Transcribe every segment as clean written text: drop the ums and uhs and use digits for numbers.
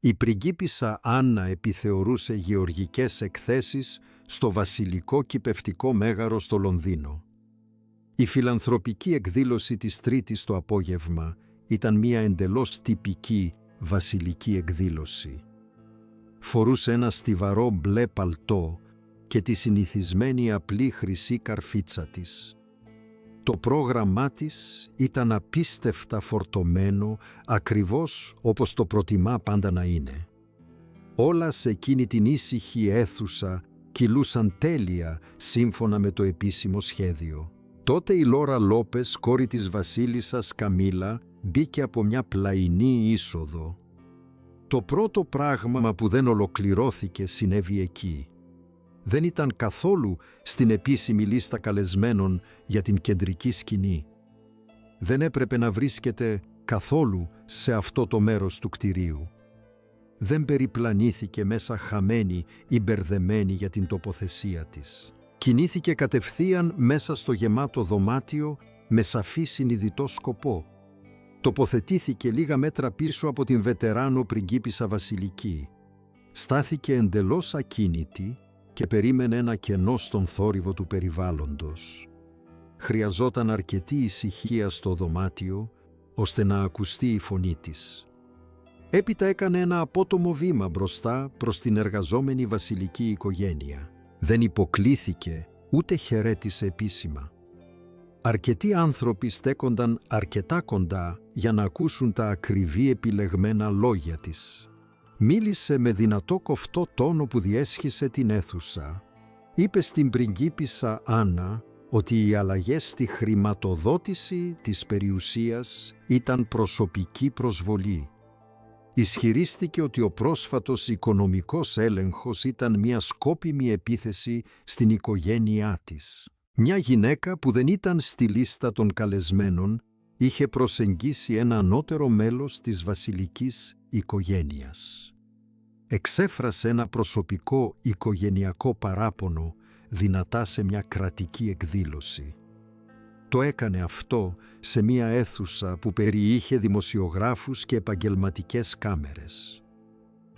Η πριγκίπισσα Άννα επιθεωρούσε γεωργικές εκθέσεις στο Βασιλικό Κηπευτικό Μέγαρο στο Λονδίνο. Η φιλανθρωπική εκδήλωση της Τρίτης το απόγευμα ήταν μια εντελώς τυπική βασιλική εκδήλωση. Φορούσε ένα στιβαρό μπλε παλτό και τη συνηθισμένη απλή χρυσή καρφίτσα της. Το πρόγραμμά της ήταν απίστευτα φορτωμένο, ακριβώς όπως το προτιμά πάντα να είναι. Όλα σε εκείνη την ήσυχη αίθουσα κυλούσαν τέλεια σύμφωνα με το επίσημο σχέδιο. Τότε η Λόρα Λόπες, κόρη της βασίλισσας Καμίλα, μπήκε από μια πλαϊνή είσοδο. Το πρώτο πράγμα που δεν ολοκληρώθηκε συνέβη εκεί. Δεν ήταν καθόλου στην επίσημη λίστα καλεσμένων για την κεντρική σκηνή. Δεν έπρεπε να βρίσκεται καθόλου σε αυτό το μέρος του κτηρίου. Δεν περιπλανήθηκε μέσα χαμένη ή μπερδεμένη για την τοποθεσία της. Κινήθηκε κατευθείαν μέσα στο γεμάτο δωμάτιο με σαφή συνειδητό σκοπό. Τοποθετήθηκε λίγα μέτρα πίσω από την βετεράνο πριγκίπισσα Βασιλική. Στάθηκε εντελώς ακίνητη και περίμενε ένα κενό στον θόρυβο του περιβάλλοντος. Χρειαζόταν αρκετή ησυχία στο δωμάτιο, ώστε να ακουστεί η φωνή της. Έπειτα έκανε ένα απότομο βήμα μπροστά προς την εργαζόμενη βασιλική οικογένεια. Δεν υποκλήθηκε, ούτε χαιρέτησε επίσημα. Αρκετοί άνθρωποι στέκονταν αρκετά κοντά για να ακούσουν τα ακριβή επιλεγμένα λόγια της. Μίλησε με δυνατό κοφτό τόνο που διέσχισε την αίθουσα. Είπε στην πριγκίπισσα Άννα ότι οι αλλαγές στη χρηματοδότηση της περιουσίας ήταν προσωπική προσβολή. Ισχυρίστηκε ότι ο πρόσφατος οικονομικός έλεγχος ήταν μια σκόπιμη επίθεση στην οικογένειά της. Μια γυναίκα που δεν ήταν στη λίστα των καλεσμένων είχε προσεγγίσει ένα ανώτερο μέλος της βασιλικής οικογένειας. Εξέφρασε ένα προσωπικό οικογενειακό παράπονο δυνατά σε μια κρατική εκδήλωση. Το έκανε αυτό σε μια αίθουσα που περιείχε δημοσιογράφους και επαγγελματικές κάμερες.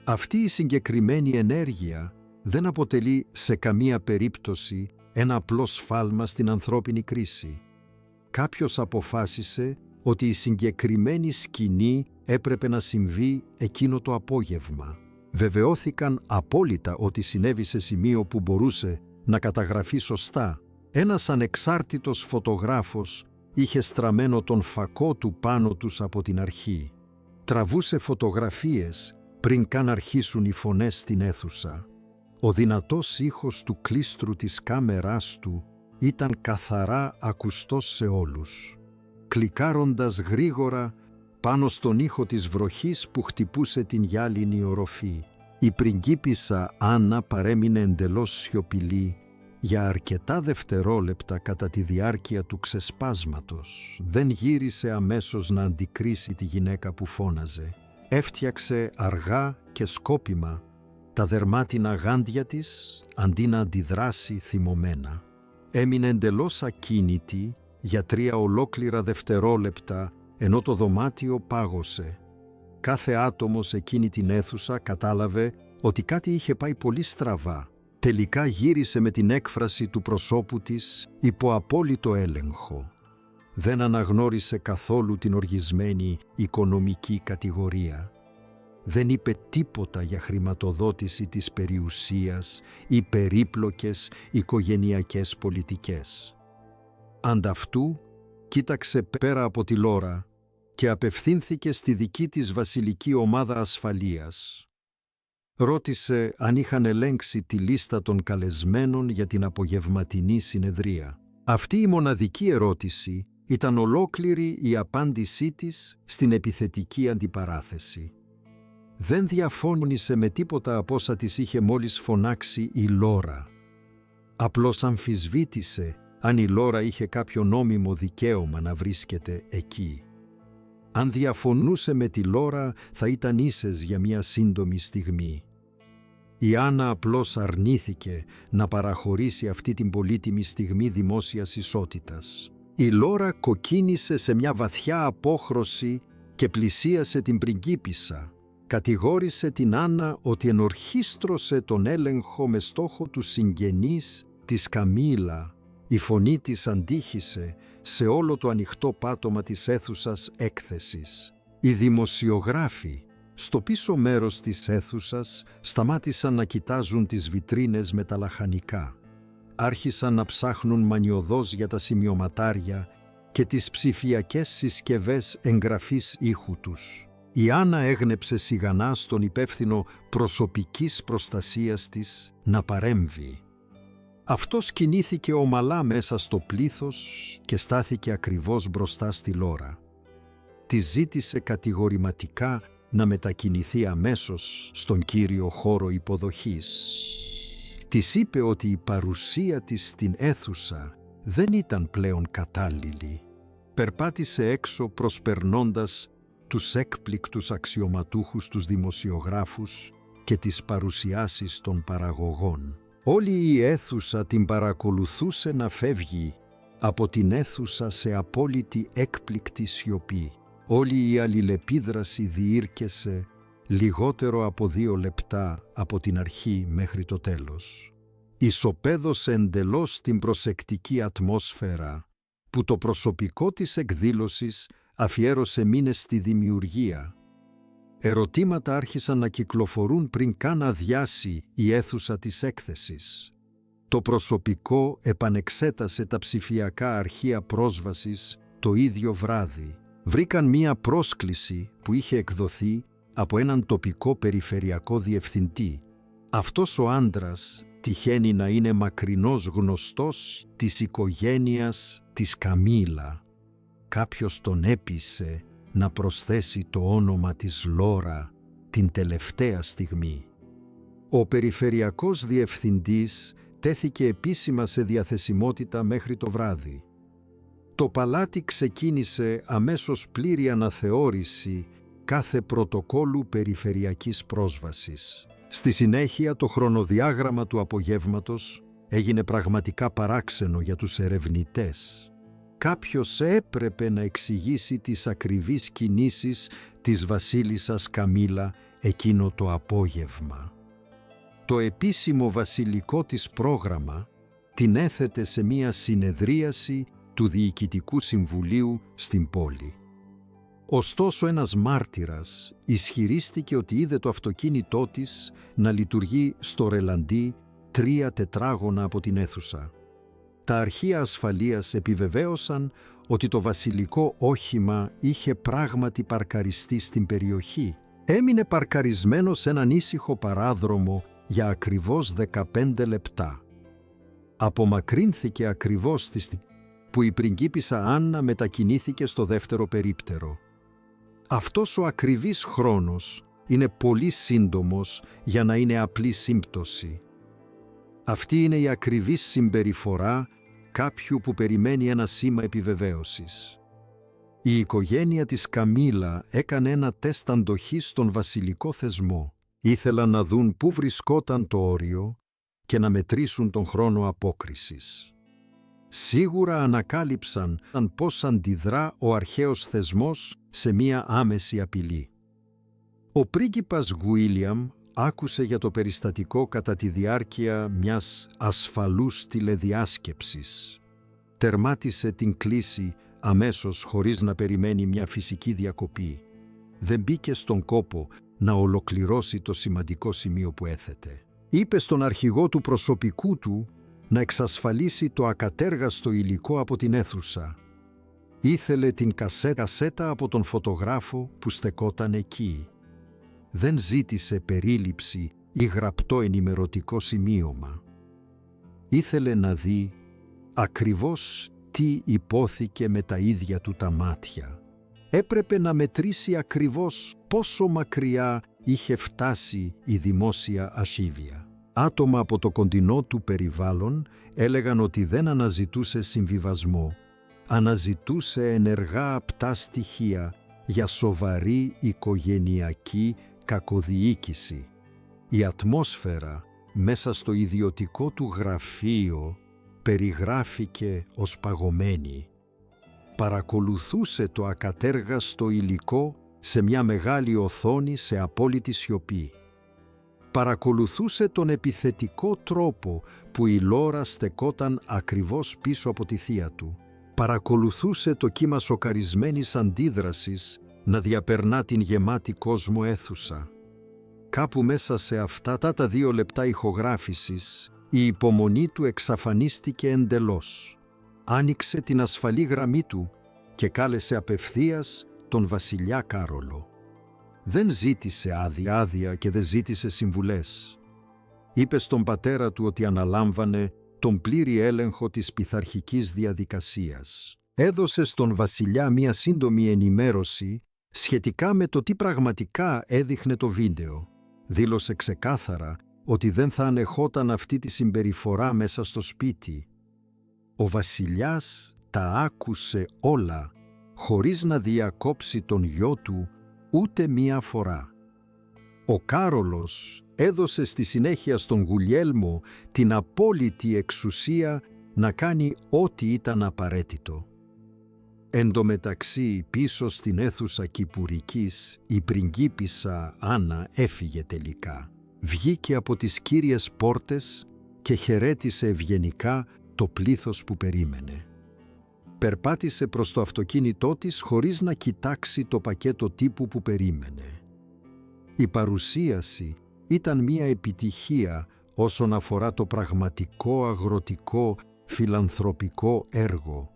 Αυτή η συγκεκριμένη ενέργεια δεν αποτελεί σε καμία περίπτωση ένα απλό σφάλμα στην ανθρώπινη κρίση. Κάποιος αποφάσισε ότι η συγκεκριμένη σκηνή έπρεπε να συμβεί εκείνο το απόγευμα. Βεβαιώθηκαν απόλυτα ότι συνέβη σε σημείο που μπορούσε να καταγραφεί σωστά. Ένας ανεξάρτητος φωτογράφος είχε στραμμένο τον φακό του πάνω τους από την αρχή. Τραβούσε φωτογραφίες πριν καν αρχίσουν οι φωνές στην αίθουσα. Ο δυνατός ήχος του κλίστρου της κάμεράς του ήταν καθαρά ακουστός σε όλους. Κλικάροντας γρήγορα πάνω στον ήχο της βροχής που χτυπούσε την γυάλινη οροφή, η πριγκίπισσα Άννα παρέμεινε εντελώς σιωπηλή για αρκετά δευτερόλεπτα κατά τη διάρκεια του ξεσπάσματος. Δεν γύρισε αμέσως να αντικρίσει τη γυναίκα που φώναζε. Έφτιαξε αργά και σκόπιμα τα δερμάτινα γάντια της αντί να αντιδράσει θυμωμένα. Έμεινε εντελώς ακίνητη για 3 ολόκληρα δευτερόλεπτα ενώ το δωμάτιο πάγωσε. Κάθε άτομο σε εκείνη την αίθουσα κατάλαβε ότι κάτι είχε πάει πολύ στραβά. Τελικά γύρισε με την έκφραση του προσώπου της υπό απόλυτο έλεγχο. Δεν αναγνώρισε καθόλου την οργισμένη οικονομική κατηγορία. Δεν είπε τίποτα για χρηματοδότηση της περιουσίας ή περίπλοκες οικογενειακές πολιτικές. Ανταυτού κοίταξε πέρα από τη Λόρα και απευθύνθηκε στη δική της βασιλική ομάδα ασφαλείας. Ρώτησε αν είχαν ελέγξει τη λίστα των καλεσμένων για την απογευματινή συνεδρία. Αυτή η μοναδική ερώτηση ήταν ολόκληρη η απάντησή της στην επιθετική αντιπαράθεση. Δεν διαφώνησε με τίποτα από όσα της είχε μόλις φωνάξει η Λόρα. Απλώς αμφισβήτησε αν η Λόρα είχε κάποιο νόμιμο δικαίωμα να βρίσκεται εκεί. Αν διαφωνούσε με τη Λόρα θα ήταν ίσες για μια σύντομη στιγμή. Η Άννα απλώς αρνήθηκε να παραχωρήσει αυτή την πολύτιμη στιγμή δημόσιας ισότητας. Η Λόρα κοκκίνησε σε μια βαθιά απόχρωση και πλησίασε την πριγκίπισσα. Κατηγόρησε την Άννα ότι ενορχίστρωσε τον έλεγχο με στόχο τους συγγενείς της Καμήλα. Η φωνή της αντίχησε σε όλο το ανοιχτό πάτωμα της αίθουσας έκθεσης. Οι δημοσιογράφοι στο πίσω μέρος της αίθουσας σταμάτησαν να κοιτάζουν τις βιτρίνες με τα λαχανικά. Άρχισαν να ψάχνουν μανιωδώς για τα σημειωματάρια και τις ψηφιακές συσκευές εγγραφής ήχου τους. Η Άννα έγνεψε σιγανά στον υπεύθυνο προσωπικής προστασίας της να παρέμβει. Αυτός κινήθηκε ομαλά μέσα στο πλήθος και στάθηκε ακριβώς μπροστά στη Λόρα. Της ζήτησε κατηγορηματικά να μετακινηθεί αμέσως στον κύριο χώρο υποδοχής. Της είπε ότι η παρουσία της στην αίθουσα δεν ήταν πλέον κατάλληλη. Περπάτησε έξω προσπερνώντας τους έκπληκτους αξιωματούχους, τους δημοσιογράφους και τις παρουσιάσεις των παραγωγών. Όλη η αίθουσα την παρακολουθούσε να φεύγει από την αίθουσα σε απόλυτη έκπληκτη σιωπή. Όλη η αλληλεπίδραση διήρκεσε λιγότερο από 2 λεπτά από την αρχή μέχρι το τέλος. Ισοπαίδωσε εντελώς την προσεκτική ατμόσφαιρα που το προσωπικό της εκδήλωσης αφιέρωσε μήνες στη δημιουργία. Ερωτήματα άρχισαν να κυκλοφορούν πριν καν αδειάσει η αίθουσα της έκθεσης. Το προσωπικό επανεξέτασε τα ψηφιακά αρχεία πρόσβασης το ίδιο βράδυ. Βρήκαν μία πρόσκληση που είχε εκδοθεί από έναν τοπικό περιφερειακό διευθυντή. Αυτός ο άντρας τυχαίνει να είναι μακρινός γνωστός της οικογένειας της Καμήλα. Κάποιος τον έπεισε να προσθέσει το όνομα της Λόρα την τελευταία στιγμή. Ο περιφερειακός διευθυντής τέθηκε επίσημα σε διαθεσιμότητα μέχρι το βράδυ. Το παλάτι ξεκίνησε αμέσως πλήρη αναθεώρηση κάθε πρωτοκόλου περιφερειακής πρόσβασης. Στη συνέχεια το χρονοδιάγραμμα του απογεύματος έγινε πραγματικά παράξενο για τους ερευνητές. Κάποιος έπρεπε να εξηγήσει τις ακριβείς κινήσεις της βασίλισσας Καμήλα εκείνο το απόγευμα. Το επίσημο βασιλικό της πρόγραμμα την έθετε σε μία συνεδρίαση του Διοικητικού Συμβουλίου στην πόλη. Ωστόσο ένας μάρτυρας ισχυρίστηκε ότι είδε το αυτοκίνητό της να λειτουργεί στο ρελαντί 3 τετράγωνα από την αίθουσα. Τα αρχεία ασφαλείας επιβεβαίωσαν ότι το βασιλικό όχημα είχε πράγματι παρκαριστεί στην περιοχή. Έμεινε παρκαρισμένο σε έναν ήσυχο παράδρομο για ακριβώς 15 λεπτά. Απομακρύνθηκε ακριβώς τη στιγμή που η πριγκίπισσα Άννα μετακινήθηκε στο δεύτερο περίπτερο. Αυτός ο ακριβής χρόνος είναι πολύ σύντομος για να είναι απλή σύμπτωση. Αυτή είναι η ακριβής συμπεριφορά κάποιου που περιμένει ένα σήμα επιβεβαίωσης. Η οικογένεια της Καμήλα έκανε ένα τεστ αντοχής στον βασιλικό θεσμό. Ήθελαν να δουν πού βρισκόταν το όριο και να μετρήσουν τον χρόνο απόκρισης. Σίγουρα ανακάλυψαν πώς αντιδρά ο αρχαίος θεσμός σε μία άμεση απειλή. Ο πρίγκιπας Γουίλιαμ άκουσε για το περιστατικό κατά τη διάρκεια μιας ασφαλούς τηλεδιάσκεψης. Τερμάτισε την κλήση αμέσως χωρίς να περιμένει μια φυσική διακοπή. Δεν μπήκε στον κόπο να ολοκληρώσει το σημαντικό σημείο που έθετε. Είπε στον αρχηγό του προσωπικού του να εξασφαλίσει το ακατέργαστο υλικό από την αίθουσα. Ήθελε την κασέτα από τον φωτογράφο που στεκόταν εκεί. Δεν ζήτησε περίληψη ή γραπτό ενημερωτικό σημείωμα. Ήθελε να δει ακριβώς τι υπόθηκε με τα ίδια του τα μάτια. Έπρεπε να μετρήσει ακριβώς πόσο μακριά είχε φτάσει η δημόσια ασίβεια. Άτομα από το κοντινό του περιβάλλον έλεγαν ότι δεν αναζητούσε συμβιβασμό. Αναζητούσε ενεργά απτά στοιχεία για σοβαρή οικογενειακή κακοδιοίκηση. Η ατμόσφαιρα μέσα στο ιδιωτικό του γραφείο περιγράφηκε ως παγωμένη. Παρακολουθούσε το ακατέργαστο υλικό σε μια μεγάλη οθόνη σε απόλυτη σιωπή. Παρακολουθούσε τον επιθετικό τρόπο που η Λόρα στεκόταν ακριβώς πίσω από τη θεία του. Παρακολουθούσε το κύμα σοκαρισμένης αντίδρασης να διαπερνά την γεμάτη κόσμο αίθουσα. Κάπου μέσα σε αυτά τα 2 λεπτά ηχογράφησης, η υπομονή του εξαφανίστηκε εντελώς. Άνοιξε την ασφαλή γραμμή του και κάλεσε απευθείας τον βασιλιά Κάρολο. Δεν ζήτησε άδεια και δεν ζήτησε συμβουλές. Είπε στον πατέρα του ότι αναλάμβανε τον πλήρη έλεγχο της πειθαρχικής διαδικασίας. Έδωσε στον βασιλιά μία σύντομη ενημέρωση σχετικά με το τι πραγματικά έδειχνε το βίντεο. Δήλωσε ξεκάθαρα ότι δεν θα ανεχόταν αυτή τη συμπεριφορά μέσα στο σπίτι. Ο βασιλιάς τα άκουσε όλα, χωρίς να διακόψει τον γιο του ούτε μία φορά. Ο Κάρολος έδωσε στη συνέχεια στον Γουλιέλμο την απόλυτη εξουσία να κάνει ό,τι ήταν απαραίτητο. Εν τω μεταξύ, πίσω στην αίθουσα κυπουρικής, η πριγκίπισσα Άννα έφυγε τελικά. Βγήκε από τις κύριες πόρτες και χαιρέτησε ευγενικά το πλήθος που περίμενε. Περπάτησε προς το αυτοκίνητό της χωρίς να κοιτάξει το πακέτο τύπου που περίμενε. Η παρουσίαση ήταν μία επιτυχία όσον αφορά το πραγματικό αγροτικό φιλανθρωπικό έργο.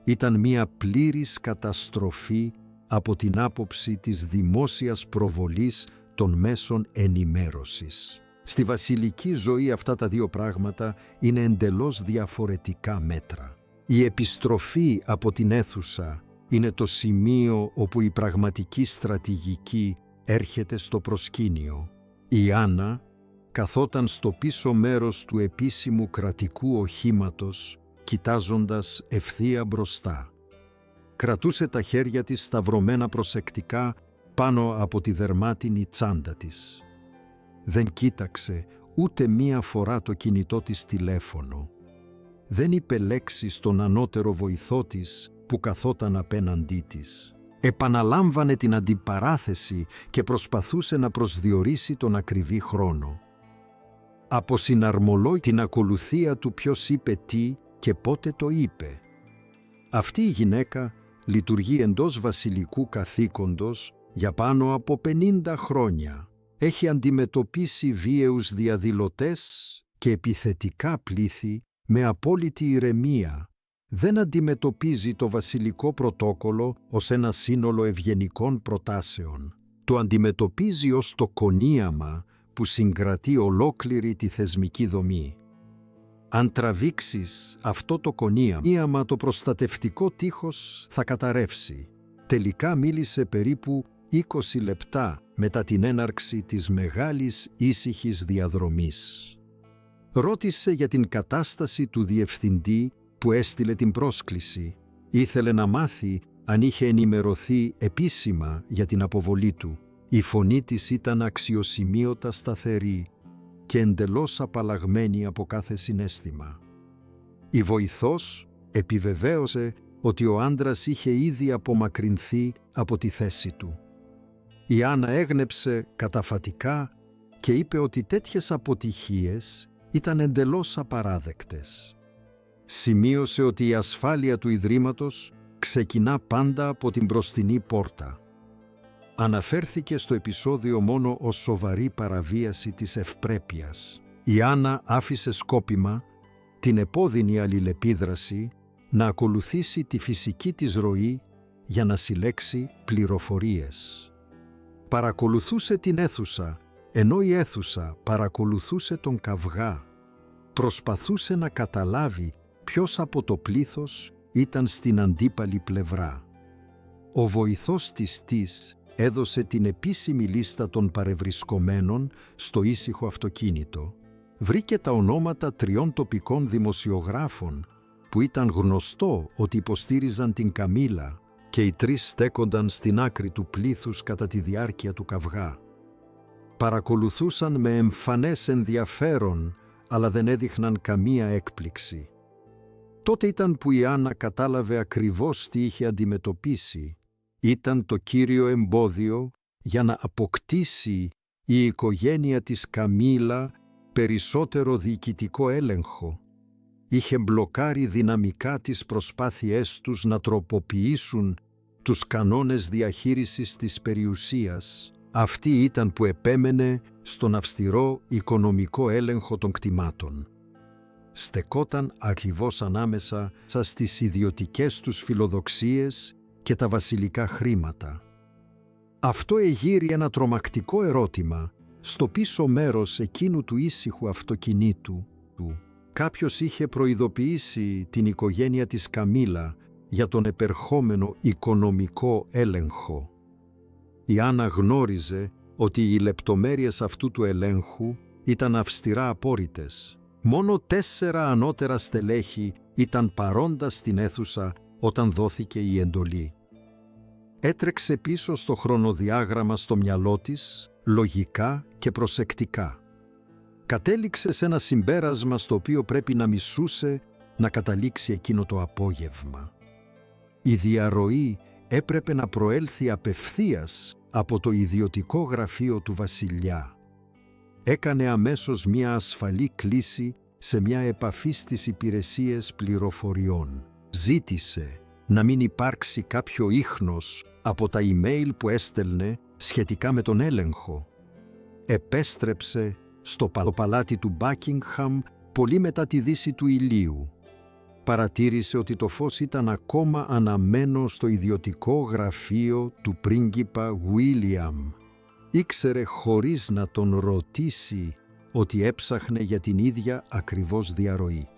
Ήταν μία πλήρης καταστροφή από την άποψη της δημόσιας προβολής των μέσων ενημέρωσης. Στη βασιλική ζωή αυτά τα 2 πράγματα είναι εντελώς διαφορετικά μέτρα. Η επιστροφή από την αίθουσα είναι το σημείο όπου η πραγματική στρατηγική έρχεται στο προσκήνιο. Η Άννα καθόταν στο πίσω μέρος του επίσημου κρατικού οχήματος, κοιτάζοντας ευθεία μπροστά. Κρατούσε τα χέρια της σταυρωμένα προσεκτικά πάνω από τη δερμάτινη τσάντα της. Δεν κοίταξε ούτε μία φορά το κινητό της τηλέφωνο. Δεν είπε λέξη στον ανώτερο βοηθό της που καθόταν απέναντί της. Επαναλάμβανε την αντιπαράθεση και προσπαθούσε να προσδιορίσει τον ακριβή χρόνο. Αποσυναρμολόει την ακολουθία του ποιος είπε τι και πότε το είπε. Αυτή η γυναίκα λειτουργεί εντός βασιλικού καθήκοντος για πάνω από 50 χρόνια. Έχει αντιμετωπίσει βίαιους διαδηλωτές και επιθετικά πλήθη με απόλυτη ηρεμία. Δεν αντιμετωπίζει το βασιλικό πρωτόκολλο ως ένα σύνολο ευγενικών προτάσεων. Το αντιμετωπίζει ως το κονίαμα που συγκρατεί ολόκληρη τη θεσμική δομή. Αν τραβήξεις αυτό το κονίαμα, το προστατευτικό τείχος θα καταρρεύσει. Τελικά μίλησε περίπου 20 λεπτά μετά την έναρξη της μεγάλης ήσυχης διαδρομής. Ρώτησε για την κατάσταση του διευθυντή που έστειλε την πρόσκληση. Ήθελε να μάθει αν είχε ενημερωθεί επίσημα για την αποβολή του. Η φωνή της ήταν αξιοσημείωτα σταθερή και εντελώς απαλλαγμένη από κάθε συναίσθημα. Η βοηθός επιβεβαίωσε ότι ο άντρας είχε ήδη απομακρυνθεί από τη θέση του. Η Άννα έγνεψε καταφατικά και είπε ότι τέτοιες αποτυχίες ήταν εντελώς απαράδεκτες. Σημείωσε ότι η ασφάλεια του Ιδρύματος ξεκινά πάντα από την μπροστινή πόρτα. Αναφέρθηκε στο επεισόδιο μόνο ως σοβαρή παραβίαση της ευπρέπειας. Η Άννα άφησε σκόπιμα την επώδυνη αλληλεπίδραση να ακολουθήσει τη φυσική της ροή για να συλλέξει πληροφορίες. Παρακολουθούσε την αίθουσα, ενώ η αίθουσα παρακολουθούσε τον καυγά. Προσπαθούσε να καταλάβει ποιος από το πλήθος ήταν στην αντίπαλη πλευρά. Ο βοηθός της έδωσε την επίσημη λίστα των παρευρισκομένων στο ήσυχο αυτοκίνητο. Βρήκε τα ονόματα 3 τοπικών δημοσιογράφων που ήταν γνωστό ότι υποστήριζαν την Καμίλα και οι 3 στέκονταν στην άκρη του πλήθους κατά τη διάρκεια του καυγά. Παρακολουθούσαν με εμφανές ενδιαφέρον, αλλά δεν έδειχναν καμία έκπληξη. Τότε ήταν που η Άννα κατάλαβε ακριβώς τι είχε αντιμετωπίσει. Ήταν το κύριο εμπόδιο για να αποκτήσει η οικογένεια της Καμίλα περισσότερο διοικητικό έλεγχο. Είχε μπλοκάρει δυναμικά τις προσπάθειές τους να τροποποιήσουν τους κανόνες διαχείρισης της περιουσίας. Αυτή ήταν που επέμενε στον αυστηρό οικονομικό έλεγχο των κτημάτων. Στεκόταν ακριβώς ανάμεσα στις ιδιωτικές τους φιλοδοξίες και τα βασιλικά χρήματα. Αυτό εγείρει ένα τρομακτικό ερώτημα στο πίσω μέρος εκείνου του ήσυχου αυτοκινήτου του. Κάποιος είχε προειδοποιήσει την οικογένεια της Καμίλα για τον επερχόμενο οικονομικό έλεγχο. Η Άννα γνώριζε ότι οι λεπτομέρειες αυτού του ελέγχου ήταν αυστηρά απόρριτες. Μόνο 4 ανώτερα στελέχη ήταν παρόντα στην αίθουσα όταν δόθηκε η εντολή. Έτρεξε πίσω στο χρονοδιάγραμμα στο μυαλό της, λογικά και προσεκτικά. Κατέληξε σε ένα συμπέρασμα στο οποίο πρέπει να μισούσε να καταλήξει εκείνο το απόγευμα. Η διαρροή έπρεπε να προέλθει απευθείας από το ιδιωτικό γραφείο του βασιλιά. Έκανε αμέσως μια ασφαλή κλήση σε μια επαφή στις υπηρεσίες πληροφοριών. Ζήτησε να μην υπάρξει κάποιο ίχνος από τα email που έστελνε σχετικά με τον έλεγχο. Επέστρεψε στο παλάτι του Μπάκιγχαμ πολύ μετά τη δύση του ηλίου. Παρατήρησε ότι το φως ήταν ακόμα αναμένο στο ιδιωτικό γραφείο του πρίγκιπα Γουίλιαμ. Ήξερε χωρίς να τον ρωτήσει ότι έψαχνε για την ίδια ακριβώς διαρροή.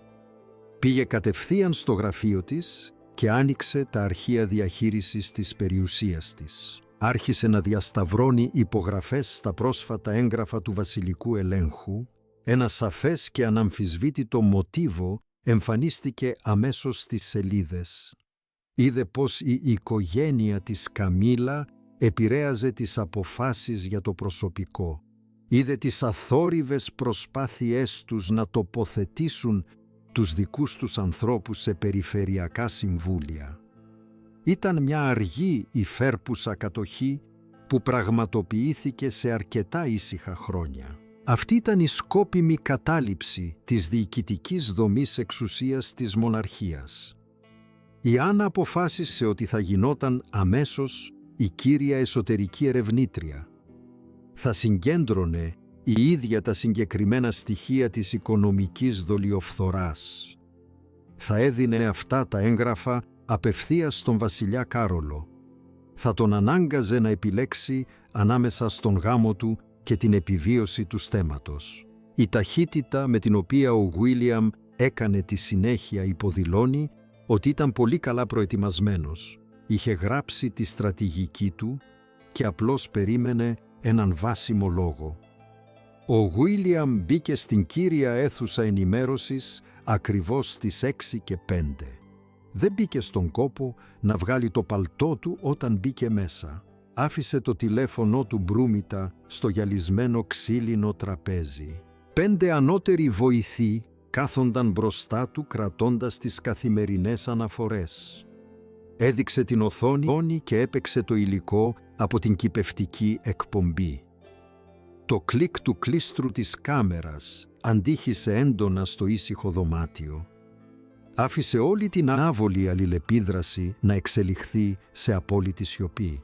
Πήγε κατευθείαν στο γραφείο της και άνοιξε τα αρχεία διαχείρισης της περιουσίας της. Άρχισε να διασταυρώνει υπογραφές στα πρόσφατα έγγραφα του βασιλικού ελέγχου. Ένα σαφές και αναμφισβήτητο μοτίβο εμφανίστηκε αμέσως στις σελίδες. Είδε πως η οικογένεια της Καμίλα επηρέαζε τις αποφάσεις για το προσωπικό. Είδε τις αθόρυβες προσπάθειές τους να τοποθετήσουν τους δικούς τους ανθρώπους σε περιφερειακά συμβούλια. Ήταν μια αργή υφέρπουσα κατοχή που πραγματοποιήθηκε σε αρκετά ήσυχα χρόνια. Αυτή ήταν η σκόπιμη κατάληψη της διοικητικής δομής εξουσίας της μοναρχίας. Η Άννα αποφάσισε ότι θα γινόταν αμέσως η κύρια εσωτερική ερευνήτρια. Θα συγκέντρωνε η ίδια τα συγκεκριμένα στοιχεία της οικονομικής δολιοφθοράς. Θα έδινε αυτά τα έγγραφα απευθείας στον βασιλιά Κάρολο. Θα τον ανάγκαζε να επιλέξει ανάμεσα στον γάμο του και την επιβίωση του στέματος. Η ταχύτητα με την οποία ο Γουίλιαμ έκανε τη συνέχεια υποδηλώνει ότι ήταν πολύ καλά προετοιμασμένος. Είχε γράψει τη στρατηγική του και απλώς περίμενε έναν βάσιμο λόγο. Ο Γουίλιαμ μπήκε στην κύρια αίθουσα ενημέρωσης ακριβώς στις 6:05. Δεν μπήκε στον κόπο να βγάλει το παλτό του όταν μπήκε μέσα. Άφησε το τηλέφωνο του μπρούμητα στο γυαλισμένο ξύλινο τραπέζι. 5 ανώτεροι βοηθοί κάθονταν μπροστά του κρατώντας τις καθημερινές αναφορές. Έδειξε την οθόνη και έπαιξε το υλικό από την κηπευτική εκπομπή. Το κλικ του κλίστρου της κάμερας αντίχησε έντονα στο ήσυχο δωμάτιο. Άφησε όλη την άβολη αλληλεπίδραση να εξελιχθεί σε απόλυτη σιωπή.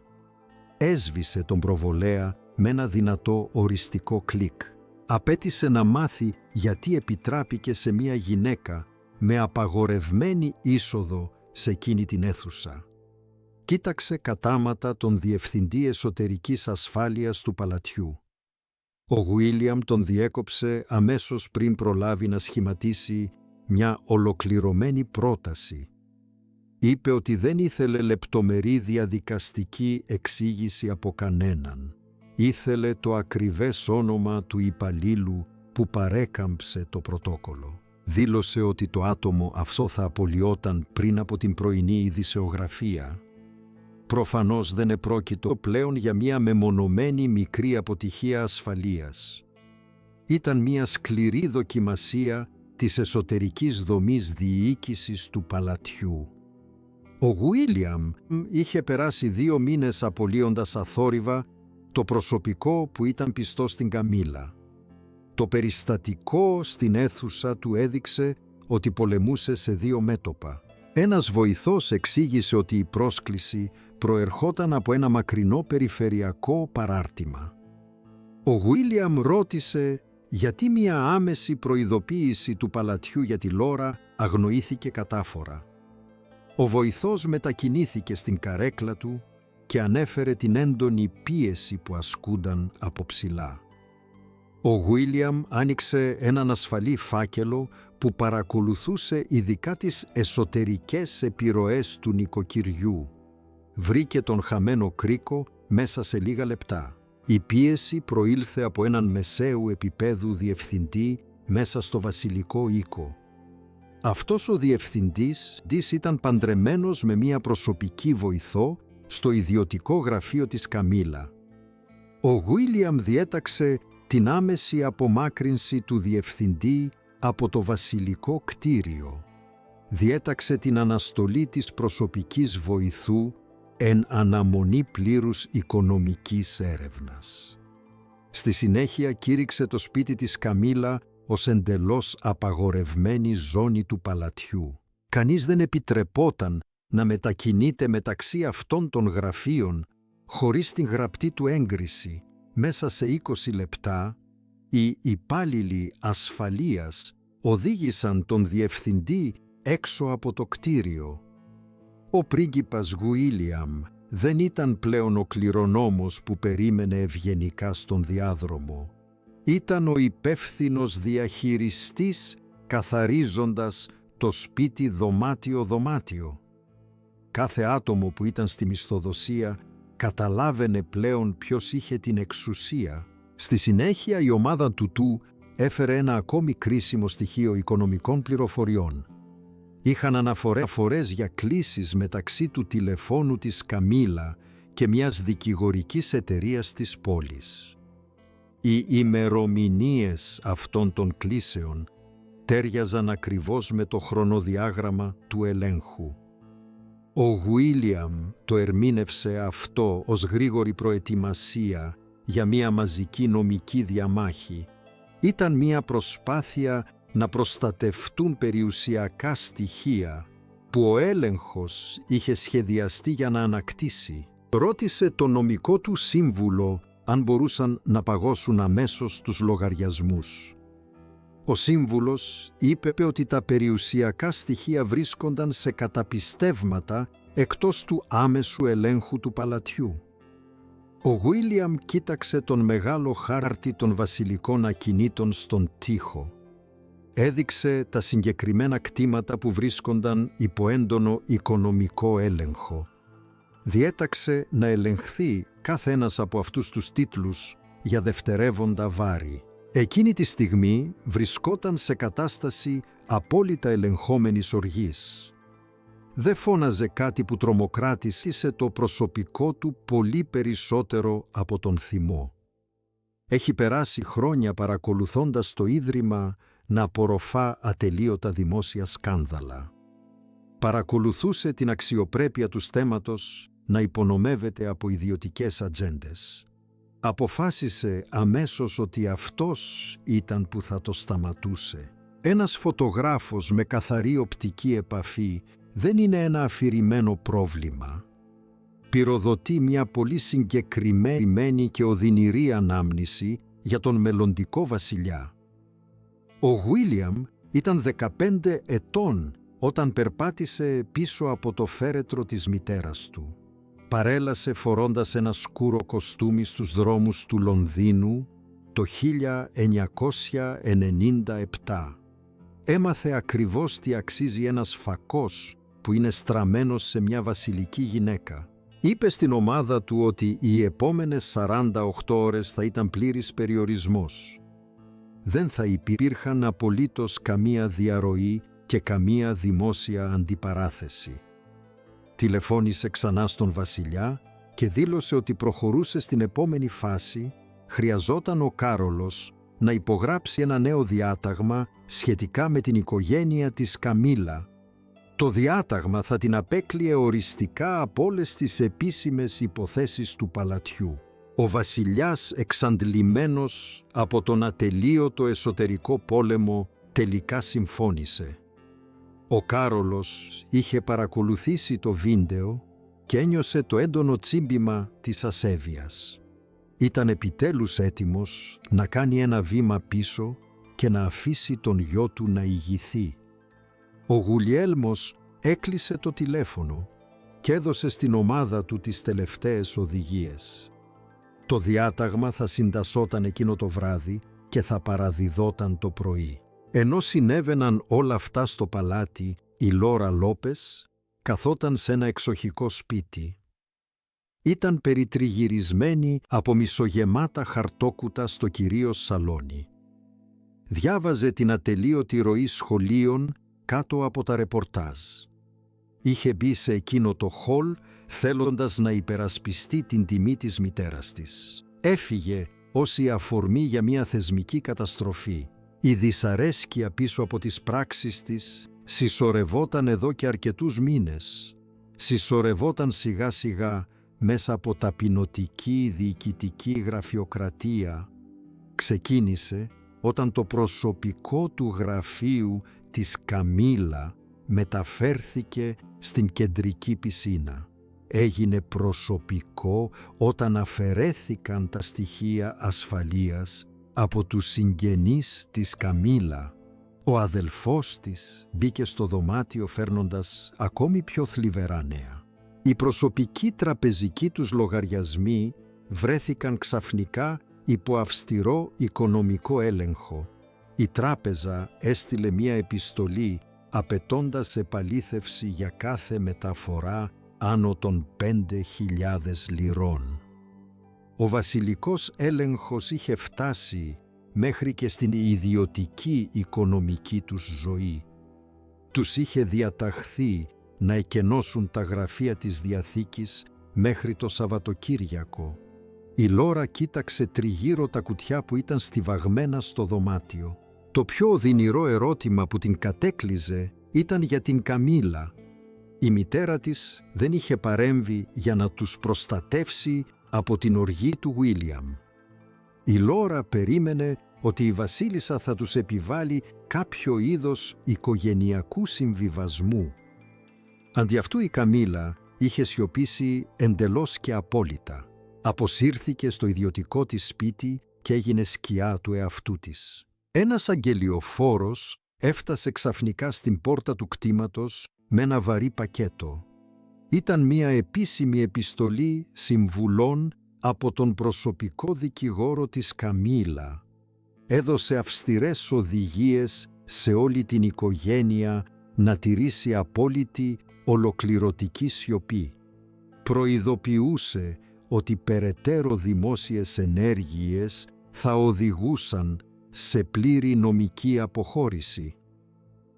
Έσβησε τον προβολέα με ένα δυνατό οριστικό κλικ. Απέτησε να μάθει γιατί επιτράπηκε σε μια γυναίκα με απαγορευμένη είσοδο σε εκείνη την αίθουσα. Κοίταξε κατάματα τον διευθυντή εσωτερικής ασφάλειας του παλατιού. Ο Γουίλιαμ τον διέκοψε αμέσως πριν προλάβει να σχηματίσει μια ολοκληρωμένη πρόταση. Είπε ότι δεν ήθελε λεπτομερή διαδικαστική εξήγηση από κανέναν. Ήθελε το ακριβές όνομα του υπαλλήλου που παρέκαμψε το πρωτόκολλο. Δήλωσε ότι το άτομο αυτό θα απολυόταν πριν από την πρωινή ειδησεογραφία. Προφανώς δεν επρόκειτο πλέον για μια μεμονωμένη μικρή αποτυχία ασφαλείας. Ήταν μια σκληρή δοκιμασία της εσωτερικής δομής διοίκησης του παλατιού. Ο Γουίλιαμ είχε περάσει 2 μήνες απολύοντας αθόρυβα το προσωπικό που ήταν πιστό στην Καμίλα. Το περιστατικό στην αίθουσα του έδειξε ότι πολεμούσε σε 2 μέτωπα. Ένας βοηθός εξήγησε ότι η πρόσκληση προερχόταν από ένα μακρινό περιφερειακό παράρτημα. Ο Γουίλιαμ ρώτησε γιατί μια άμεση προειδοποίηση του παλατιού για τη Λόρα αγνοήθηκε κατάφορα. Ο βοηθός μετακινήθηκε στην καρέκλα του και ανέφερε την έντονη πίεση που ασκούνταν από ψηλά. Ο Γουίλιαμ άνοιξε έναν ασφαλή φάκελο που παρακολουθούσε ειδικά τις εσωτερικές επιρροές του νοικοκυριού. Βρήκε τον χαμένο κρίκο μέσα σε λίγα λεπτά. Η πίεση προήλθε από έναν μεσαίου επίπεδου διευθυντή μέσα στο βασιλικό οίκο. Αυτός ο διευθυντής ήταν παντρεμένος με μία προσωπική βοηθό στο ιδιωτικό γραφείο της Καμίλα. Ο Γουίλιαμ διέταξε την άμεση απομάκρυνση του διευθυντή από το βασιλικό κτίριο. Διέταξε την αναστολή της προσωπικής βοηθού εν αναμονή πλήρους οικονομικής έρευνας. Στη συνέχεια κήρυξε το σπίτι της Καμίλα ως εντελώς απαγορευμένη ζώνη του παλατιού. Κανείς δεν επιτρεπόταν να μετακινείται μεταξύ αυτών των γραφείων χωρίς την γραπτή του έγκριση. Μέσα σε 20 λεπτά, οι υπάλληλοι ασφαλείας οδήγησαν τον διευθυντή έξω από το κτίριο. Ο πρίγκιπας Γουίλιαμ δεν ήταν πλέον ο κληρονόμος που περίμενε ευγενικά στον διάδρομο. Ήταν ο υπεύθυνος διαχειριστής, καθαρίζοντας το σπίτι δωμάτιο-δωμάτιο. Κάθε άτομο που ήταν στη μισθοδοσία καταλάβαινε πλέον ποιος είχε την εξουσία. Στη συνέχεια η ομάδα του έφερε ένα ακόμη κρίσιμο στοιχείο οικονομικών πληροφοριών. Είχαν αναφορές για κλήσεις μεταξύ του τηλεφώνου της Καμίλα και μιας δικηγορικής εταιρείας της πόλης. Οι ημερομηνίες αυτών των κλήσεων τέριαζαν ακριβώς με το χρονοδιάγραμμα του ελέγχου. Ο Γουίλιαμ το ερμήνευσε αυτό ως γρήγορη προετοιμασία για μια μαζική νομική διαμάχη. Ήταν μια προσπάθεια να προστατευτούν περιουσιακά στοιχεία που ο έλεγχος είχε σχεδιαστεί για να ανακτήσει. Ρώτησε το νομικό του σύμβουλο αν μπορούσαν να παγώσουν αμέσως τους λογαριασμούς. Ο σύμβουλος είπε ότι τα περιουσιακά στοιχεία βρίσκονταν σε καταπιστεύματα εκτός του άμεσου ελέγχου του παλατιού. Ο Γουίλιαμ κοίταξε τον μεγάλο χάρτη των βασιλικών ακινήτων στον τοίχο. Έδειξε τα συγκεκριμένα κτήματα που βρίσκονταν υπό έντονο οικονομικό έλεγχο. Διέταξε να ελεγχθεί κάθε ένας από αυτούς τους τίτλους για δευτερεύοντα βάρη. Εκείνη τη στιγμή βρισκόταν σε κατάσταση απόλυτα ελεγχόμενης οργής. Δεν φώναζε κάτι που τρομοκράτησε το προσωπικό του πολύ περισσότερο από τον θυμό. Έχει περάσει χρόνια παρακολουθώντας το Ίδρυμα να απορροφά ατελείωτα δημόσια σκάνδαλα. Παρακολουθούσε την αξιοπρέπεια του στέματος να υπονομεύεται από ιδιωτικές ατζέντες. Αποφάσισε αμέσως ότι αυτός ήταν που θα το σταματούσε. Ένας φωτογράφος με καθαρή οπτική επαφή δεν είναι ένα αφηρημένο πρόβλημα. Πυροδοτεί μια πολύ συγκεκριμένη και οδυνηρή ανάμνηση για τον μελλοντικό βασιλιά. Ο Γουίλιαμ ήταν 15 ετών όταν περπάτησε πίσω από το φέρετρο της μητέρας του. Παρέλασε φορώντας ένα σκούρο κοστούμι στους δρόμους του Λονδίνου το 1997. Έμαθε ακριβώς τι αξίζει ένας φακός που είναι στραμμένος σε μια βασιλική γυναίκα. Είπε στην ομάδα του ότι οι επόμενες 48 ώρες θα ήταν πλήρης περιορισμός. Δεν θα υπήρχαν απολύτως καμία διαρροή και καμία δημόσια αντιπαράθεση. Τηλεφώνησε ξανά στον βασιλιά και δήλωσε ότι προχωρούσε στην επόμενη φάση. Χρειαζόταν ο Κάρολος να υπογράψει ένα νέο διάταγμα σχετικά με την οικογένεια της Καμίλα. Το διάταγμα θα την απέκλειε οριστικά από όλες τις επίσημες υποθέσεις του παλατιού. Ο βασιλιάς, εξαντλημένος από τον ατελείωτο εσωτερικό πόλεμο, τελικά συμφώνησε. Ο Κάρολος είχε παρακολουθήσει το βίντεο και ένιωσε το έντονο τσίμπημα της ασέβειας. Ήταν επιτέλους έτοιμος να κάνει ένα βήμα πίσω και να αφήσει τον γιο του να ηγηθεί. Ο Γουλιέλμος έκλεισε το τηλέφωνο και έδωσε στην ομάδα του τις τελευταίες οδηγίες. Το διάταγμα θα συντασσόταν εκείνο το βράδυ και θα παραδιδόταν το πρωί. Ενώ συνέβαιναν όλα αυτά στο παλάτι, η Λόρα Λόπες καθόταν σε ένα εξοχικό σπίτι. Ήταν περιτριγυρισμένη από μισογεμάτα χαρτόκουτα στο κυρίως σαλόνι. Διάβαζε την ατελείωτη ροή σχολείων κάτω από τα ρεπορτάζ. Είχε μπει σε εκείνο το χολ θέλοντας να υπερασπιστεί την τιμή της μητέρας της. Έφυγε ως η αφορμή για μια θεσμική καταστροφή. Η δυσαρέσκεια πίσω από τις πράξεις της συσσωρευόταν εδώ και αρκετούς μήνες. Συσσωρευόταν σιγά σιγά μέσα από ταπεινωτική διοικητική γραφειοκρατία. Ξεκίνησε όταν το προσωπικό του γραφείου της Καμίλα μεταφέρθηκε στην κεντρική πισίνα. Έγινε προσωπικό όταν αφαιρέθηκαν τα στοιχεία ασφαλείας από τους συγγενείς της Καμίλα. Ο αδελφός της μπήκε στο δωμάτιο φέρνοντας ακόμη πιο θλιβερά νέα. Οι προσωπικοί τραπεζικοί τους λογαριασμοί βρέθηκαν ξαφνικά υπό αυστηρό οικονομικό έλεγχο. Η τράπεζα έστειλε μία επιστολή απαιτώντας επαλήθευση για κάθε μεταφορά άνω των 5.000 λιρών. Ο βασιλικός έλεγχος είχε φτάσει μέχρι και στην ιδιωτική οικονομική τους ζωή. Τους είχε διαταχθεί να εκενώσουν τα γραφεία της Διαθήκης μέχρι το Σαββατοκύριακο. Η Λόρα κοίταξε τριγύρω τα κουτιά που ήταν στιβαγμένα στο δωμάτιο. Το πιο οδυνηρό ερώτημα που την κατέκλυζε ήταν για την Καμίλα. Η μητέρα της δεν είχε παρέμβει για να τους προστατεύσει από την οργή του Βίλιαμ. Η Λόρα περίμενε ότι η βασίλισσα θα τους επιβάλει κάποιο είδος οικογενειακού συμβιβασμού. Αντί αυτού η Καμίλα είχε σιωπήσει εντελώς και απόλυτα. Αποσύρθηκε στο ιδιωτικό της σπίτι και έγινε σκιά του εαυτού της. Ένας αγγελιοφόρος έφτασε ξαφνικά στην πόρτα του κτήματος με ένα βαρύ πακέτο. Ήταν μια επίσημη επιστολή συμβουλών από τον προσωπικό δικηγόρο της Καμίλα. Έδωσε αυστηρές οδηγίες σε όλη την οικογένεια να τηρήσει απόλυτη ολοκληρωτική σιωπή. Προειδοποιούσε ότι περαιτέρω δημόσιες ενέργειες θα οδηγούσαν σε πλήρη νομική αποχώρηση.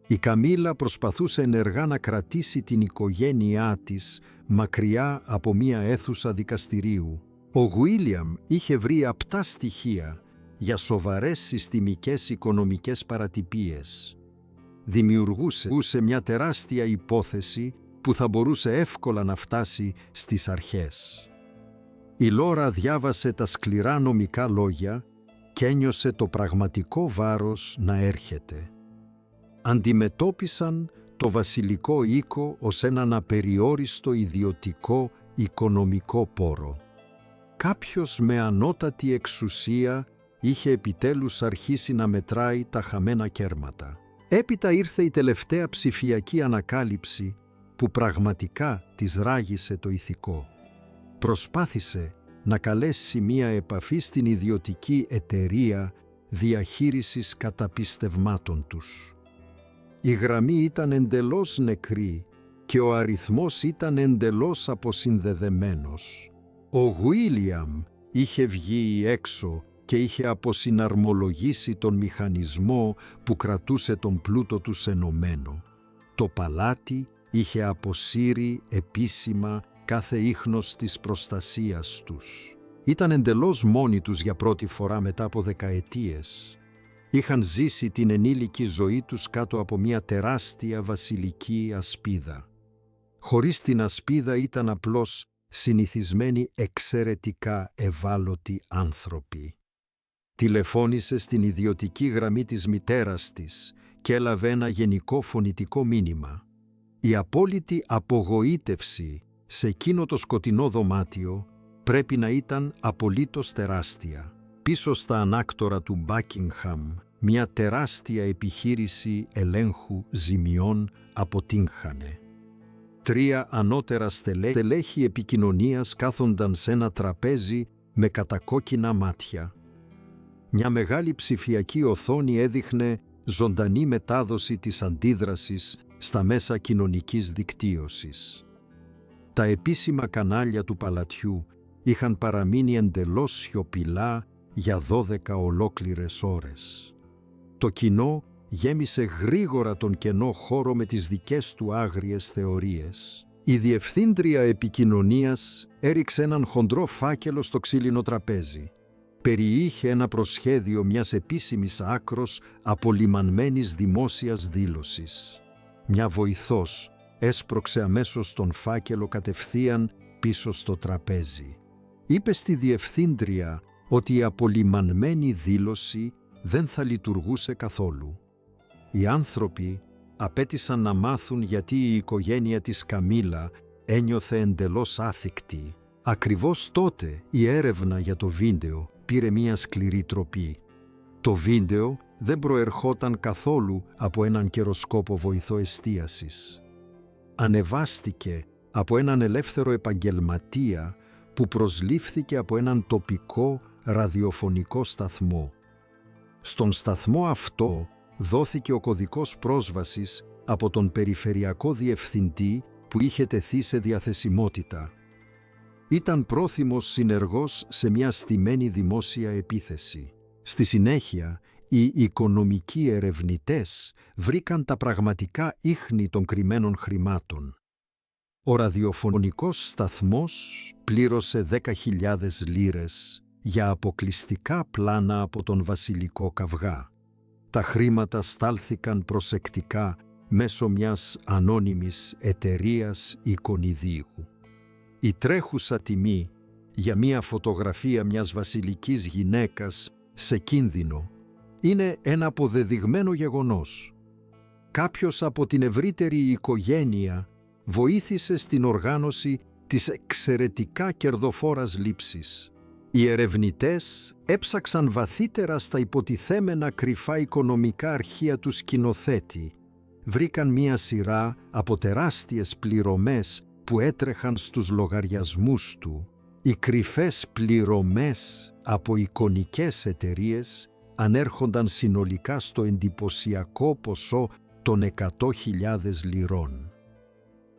Η Καμίλα προσπαθούσε ενεργά να κρατήσει την οικογένειά της μακριά από μία αίθουσα δικαστηρίου. Ο Γουίλιαμ είχε βρει απτά στοιχεία για σοβαρές συστημικές οικονομικές παρατυπίες. Δημιουργούσε μια τεράστια υπόθεση που θα μπορούσε εύκολα να φτάσει στις αρχές. Η Λόρα διάβασε τα σκληρά νομικά λόγια και ένιωσε το πραγματικό βάρος να έρχεται. Αντιμετώπισαν το βασιλικό οίκο ως έναν απεριόριστο ιδιωτικό οικονομικό πόρο. Κάποιος με ανώτατη εξουσία είχε επιτέλους αρχίσει να μετράει τα χαμένα κέρματα. Έπειτα ήρθε η τελευταία ψηφιακή ανακάλυψη που πραγματικά της ράγισε το ηθικό. Προσπάθησε να καλέσει μία επαφή στην ιδιωτική εταιρεία διαχείρισης καταπιστευμάτων τους. Η γραμμή ήταν εντελώς νεκρή και ο αριθμός ήταν εντελώς αποσυνδεδεμένος. Ο Γουίλιαμ είχε βγει έξω και είχε αποσυναρμολογήσει τον μηχανισμό που κρατούσε τον πλούτο τους ενωμένο. Το παλάτι είχε αποσύρει επίσημα κάθε ίχνος της προστασίας τους. Ήταν εντελώς μόνοι τους για πρώτη φορά μετά από δεκαετίες. Είχαν ζήσει την ενήλικη ζωή τους κάτω από μια τεράστια βασιλική ασπίδα. Χωρίς την ασπίδα ήταν απλώς συνηθισμένοι εξαιρετικά ευάλωτοι άνθρωποι. Τηλεφώνησε στην ιδιωτική γραμμή της μητέρας της και έλαβε ένα γενικό φωνητικό μήνυμα. Η απόλυτη απογοήτευση σε εκείνο το σκοτεινό δωμάτιο πρέπει να ήταν απολύτως τεράστια. Πίσω στα ανάκτορα του Μπάκιγχαμ, μια τεράστια επιχείρηση ελέγχου ζημιών αποτύγχανε. 3 ανώτερα στελέχη επικοινωνίας κάθονταν σε ένα τραπέζι με κατακόκκινα μάτια. Μια μεγάλη ψηφιακή οθόνη έδειχνε ζωντανή μετάδοση της αντίδρασης στα μέσα κοινωνικής δικτύωσης. Τα επίσημα κανάλια του παλατιού είχαν παραμείνει εντελώς σιωπηλά για 12 ολόκληρες ώρες. Το κοινό γέμισε γρήγορα τον κενό χώρο με τις δικές του άγριες θεωρίες. Η διευθύντρια επικοινωνίας έριξε έναν χοντρό φάκελο στο ξύλινο τραπέζι. Περιείχε ένα προσχέδιο μιας επίσημης άκρος απολυμανμένης δημόσιας δήλωσης. Μια βοηθός έσπρωξε αμέσως τον φάκελο κατευθείαν πίσω στο τραπέζι. Είπε στη διευθύντρια ότι η απολυμανμένη δήλωση δεν θα λειτουργούσε καθόλου. Οι άνθρωποι απέτησαν να μάθουν γιατί η οικογένεια της Καμίλα ένιωθε εντελώς άθικτη. Ακριβώς τότε η έρευνα για το βίντεο πήρε μια σκληρή τροπή. Το βίντεο δεν προερχόταν καθόλου από έναν καιροσκόπο βοηθό εστίασης. Ανεβάστηκε από έναν ελεύθερο επαγγελματία που προσλήφθηκε από έναν τοπικό ραδιοφωνικό σταθμό. Στον σταθμό αυτό δόθηκε ο κωδικός πρόσβασης από τον περιφερειακό διευθυντή που είχε τεθεί σε διαθεσιμότητα. Ήταν πρόθυμος συνεργός σε μια στημένη δημόσια επίθεση. Στη συνέχεια, οι οικονομικοί ερευνητές βρήκαν τα πραγματικά ίχνη των κρυμμένων χρημάτων. Ο ραδιοφωνικός σταθμός πλήρωσε 10.000 λίρες για αποκλειστικά πλάνα από τον βασιλικό καυγά. Τα χρήματα στάλθηκαν προσεκτικά μέσω μιας ανώνυμης εταιρείας εικονιδίου. Η τρέχουσα τιμή για μια φωτογραφία μιας βασιλικής γυναίκας σε κίνδυνο είναι ένα αποδεδειγμένο γεγονός. Κάποιος από την ευρύτερη οικογένεια βοήθησε στην οργάνωση της εξαιρετικά κερδοφόρας λήψης. Οι ερευνητές έψαξαν βαθύτερα στα υποτιθέμενα κρυφά οικονομικά αρχεία του σκηνοθέτη. Βρήκαν μία σειρά από τεράστιες πληρωμές που έτρεχαν στους λογαριασμούς του. Οι κρυφές πληρωμές από εικονικές εταιρείες ανέρχονταν συνολικά στο εντυπωσιακό ποσό των 100.000 λιρών.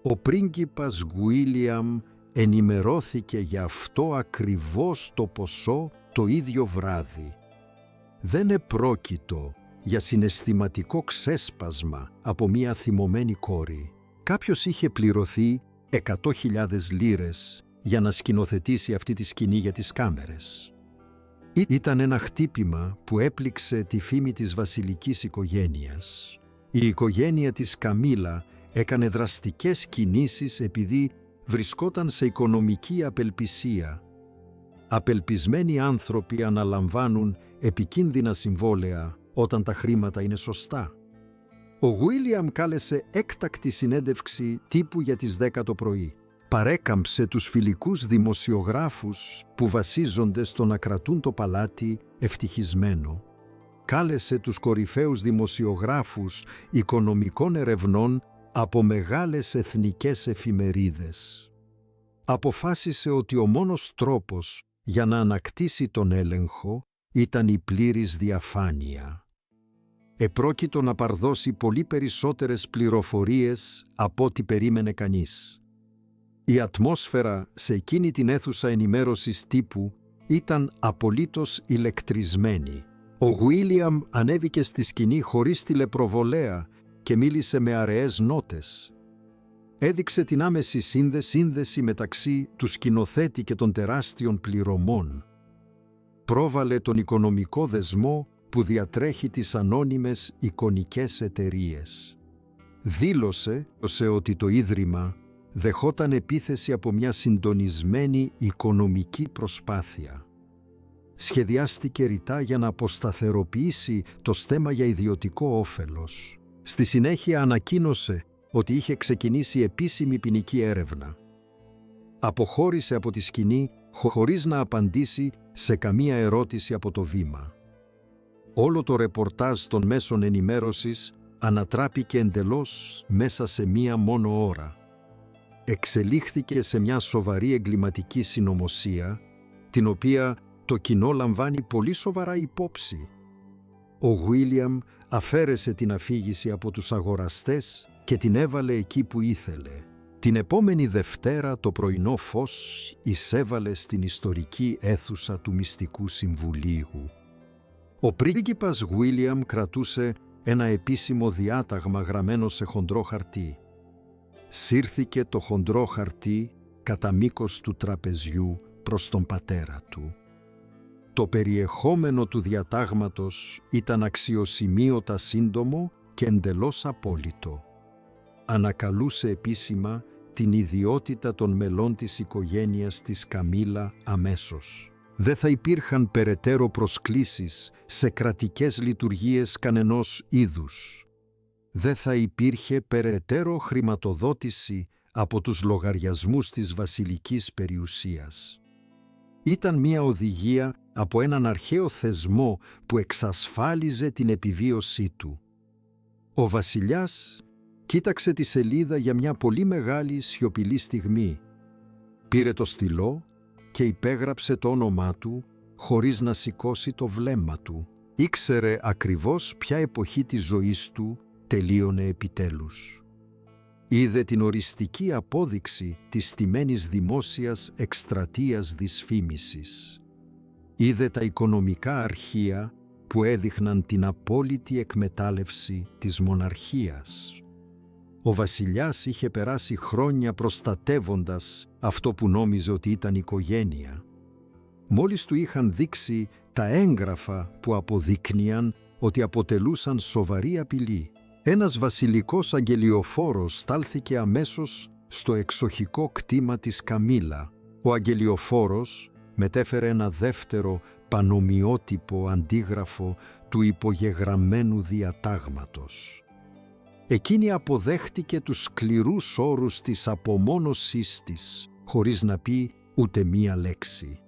Ο πρίγκιπας Γουίλιαμ ενημερώθηκε για αυτό ακριβώς το ποσό το ίδιο βράδυ. Δεν επρόκειτο για συναισθηματικό ξέσπασμα από μία θυμωμένη κόρη. Κάποιος είχε πληρωθεί 100.000 λίρες για να σκηνοθετήσει αυτή τη σκηνή για τις κάμερες. Ήταν ένα χτύπημα που έπληξε τη φήμη της βασιλικής οικογένειας. Η οικογένεια της Καμίλα έκανε δραστικές κινήσεις επειδή βρισκόταν σε οικονομική απελπισία. Απελπισμένοι άνθρωποι αναλαμβάνουν επικίνδυνα συμβόλαια όταν τα χρήματα είναι σωστά. Ο Γουίλιαμ κάλεσε έκτακτη συνέντευξη τύπου για τις 10 το πρωί. Παρέκαμψε τους φιλικούς δημοσιογράφους που βασίζονται στο να κρατούν το παλάτι ευτυχισμένο. Κάλεσε τους κορυφαίους δημοσιογράφους οικονομικών ερευνών από μεγάλες εθνικές εφημερίδες. Αποφάσισε ότι ο μόνος τρόπος για να ανακτήσει τον έλεγχο ήταν η πλήρης διαφάνεια. Επρόκειτο να παρδώσει πολύ περισσότερες πληροφορίες από ό,τι περίμενε κανείς. Η ατμόσφαιρα σε εκείνη την αίθουσα ενημέρωσης τύπου ήταν απολύτως ηλεκτρισμένη. Ο Γουίλιαμ ανέβηκε στη σκηνή χωρίς τηλεπροβολέα και μίλησε με αραιές νότες. Έδειξε την άμεση σύνδεση μεταξύ του σκηνοθέτη και των τεράστιων πληρωμών. Πρόβαλε τον οικονομικό δεσμό που διατρέχει τις ανώνυμες εικονικές εταιρείες. Δήλωσε ότι το Ίδρυμα δεχόταν επίθεση από μια συντονισμένη οικονομική προσπάθεια. Σχεδιάστηκε ρητά για να αποσταθεροποιήσει το στέμμα για ιδιωτικό όφελος. Στη συνέχεια ανακοίνωσε ότι είχε ξεκινήσει επίσημη ποινική έρευνα. Αποχώρησε από τη σκηνή χωρίς να απαντήσει σε καμία ερώτηση από το Βήμα. Όλο το ρεπορτάζ των μέσων ενημέρωσης ανατράπηκε εντελώς μέσα σε μία μόνο ώρα. Εξελίχθηκε σε μια σοβαρή εγκληματική συνωμοσία, την οποία το κοινό λαμβάνει πολύ σοβαρά υπόψη. Ο Γουίλιαμ αφαίρεσε την αφήγηση από τους αγοραστές και την έβαλε εκεί που ήθελε. Την επόμενη Δευτέρα το πρωινό φως εισέβαλε στην ιστορική αίθουσα του Μυστικού Συμβουλίου. Ο πρίγκιπας Γουίλιαμ κρατούσε ένα επίσημο διάταγμα γραμμένο σε χοντρό χαρτί. Σύρθηκε το χοντρό χαρτί κατά μήκος του τραπεζιού προς τον πατέρα του. Το περιεχόμενο του διατάγματος ήταν αξιοσημείωτα σύντομο και εντελώς απόλυτο. Ανακαλούσε επίσημα την ιδιότητα των μελών της οικογένειας της Καμίλα αμέσως. Δεν θα υπήρχαν περαιτέρω προσκλήσεις σε κρατικές λειτουργίες κανενός είδους. Δεν θα υπήρχε περαιτέρω χρηματοδότηση από τους λογαριασμούς της βασιλικής περιουσίας. Ήταν μια οδηγία από έναν αρχαίο θεσμό που εξασφάλιζε την επιβίωσή του. Ο βασιλιάς κοίταξε τη σελίδα για μια πολύ μεγάλη σιωπηλή στιγμή. Πήρε το στυλό και υπέγραψε το όνομά του χωρίς να σηκώσει το βλέμμα του. Ήξερε ακριβώς ποια εποχή της ζωής του τελείωνε επιτέλους. Είδε την οριστική απόδειξη της στημένης δημόσιας εκστρατείας δυσφήμισης. Είδε τα οικονομικά αρχεία που έδειχναν την απόλυτη εκμετάλλευση της μοναρχίας. Ο βασιλιάς είχε περάσει χρόνια προστατεύοντας αυτό που νόμιζε ότι ήταν οικογένεια. Μόλις του είχαν δείξει τα έγγραφα που αποδείκνυαν ότι αποτελούσαν σοβαρή απειλή, ένας βασιλικός αγγελιοφόρος στάλθηκε αμέσως στο εξοχικό κτήμα της Καμίλα. Ο αγγελιοφόρος μετέφερε ένα δεύτερο πανομοιότυπο αντίγραφο του υπογεγραμμένου διατάγματος. Εκείνη αποδέχτηκε τους σκληρούς όρους της απομόνωσής της, χωρίς να πει ούτε μία λέξη.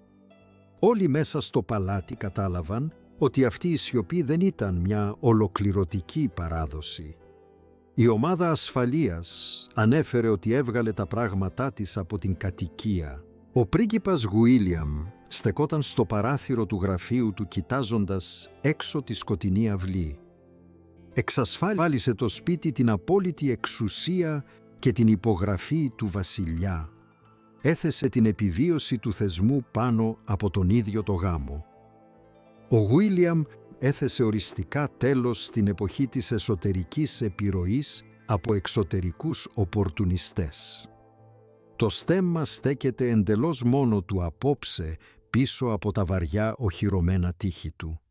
Όλοι μέσα στο παλάτι κατάλαβαν ότι αυτή η σιωπή δεν ήταν μια ολοκληρωτική παράδοση. Η ομάδα ασφαλείας ανέφερε ότι έβγαλε τα πράγματά της από την κατοικία. Ο πρίγκιπας Γουίλιαμ στεκόταν στο παράθυρο του γραφείου του κοιτάζοντας έξω τη σκοτεινή αυλή. Εξασφάλισε το σπίτι την απόλυτη εξουσία και την υπογραφή του βασιλιά. Έθεσε την επιβίωση του θεσμού πάνω από τον ίδιο το γάμο. Ο Γουίλιαμ έθεσε οριστικά τέλος στην εποχή της εσωτερικής επιρροής από εξωτερικούς οπορτουνιστές. Το στέμμα στέκεται εντελώς μόνο του απόψε πίσω από τα βαριά οχυρωμένα τείχη του.